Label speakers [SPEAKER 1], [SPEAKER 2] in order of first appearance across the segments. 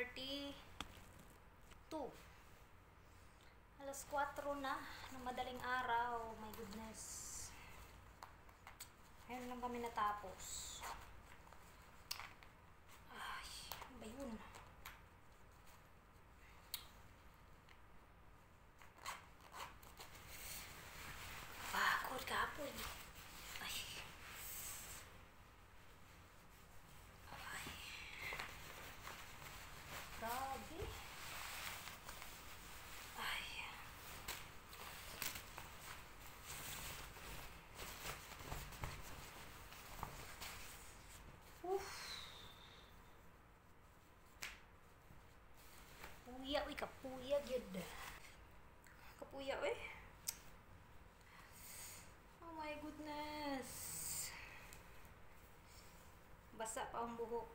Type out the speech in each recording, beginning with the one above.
[SPEAKER 1] 4:32. Alas 4 na ng madaling araw. My goodness. Ngayon lang kami natapos. Ay, ano ba yun? Pagod kapoy. Ay. Ay. Grabe. Ay. Puya, uy, kapuya, gyud. Kapuya, uy. Oh my goodness. Basa pa ang buhok.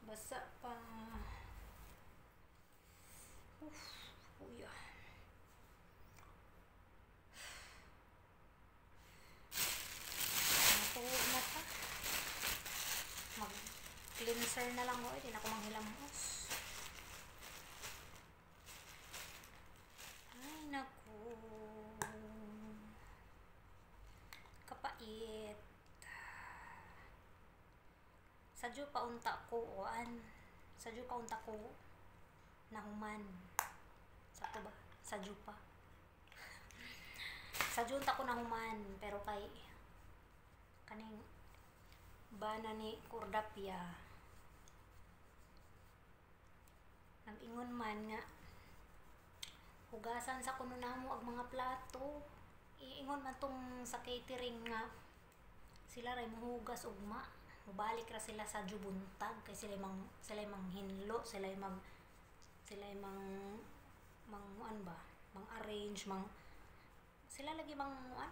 [SPEAKER 1] Basa pa. Puya. Natuog na ta. Mag-cleanser na lang ako. Hindi na ako manghilamos. Ay, naku. Kapait. Sadyo pa unta ko, sadyo pa unta ko nahuman. Sakto ba? Sadyo pa. Sadyo unta ko nahuman, pero kay kaning bana ni Cordapia nag-ingon man nga hugasan sa kuno namo ang mga plato. Iingon man tong sa catering nga sila ray mohugas ugma. Mubalik ra sila sa jubuntag kay sila mang hinlo, sila mang ba, mang arrange, sila lagi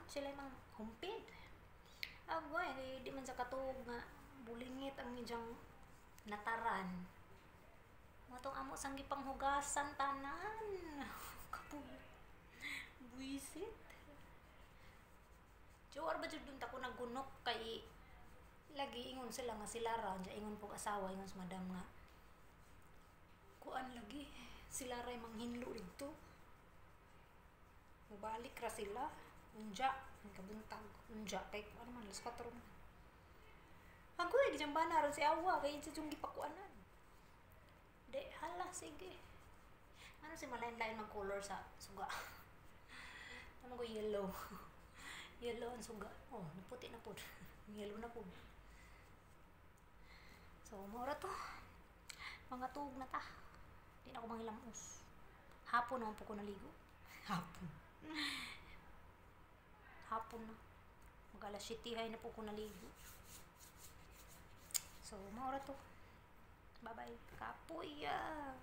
[SPEAKER 1] sila mang humpid. Agway, di man sa katuog nga bulingit ang idyang nataran. Matong amo sang gipang hugasan tanan. Kapuyo. Buisit. Jowar ba jud dun ta ko naggunok kay lagi ingon sila nga sila ra ingon pog asawa ingon sa madam nga kuan lagi sila ra manghinlo dito. Mubalik ra sila unja ang kabuntag unja kay ano man alas 4 man. Ako gijambana ron si awa kay sa jung gipakuanan. De hala sige. Ano si malain-lain mag color sa suga. Ano ko yellow. Yellow ang suga. Oh, naputi na pud. Yellow na pud. So, mura to. Mga tuog na ta. Di na ako manghilamos. Hapon naman po ko naligo. Hapon. Hapon na. Mag-alas 7 na po ko naligo. So, mura to. Bye-bye. Kapuya.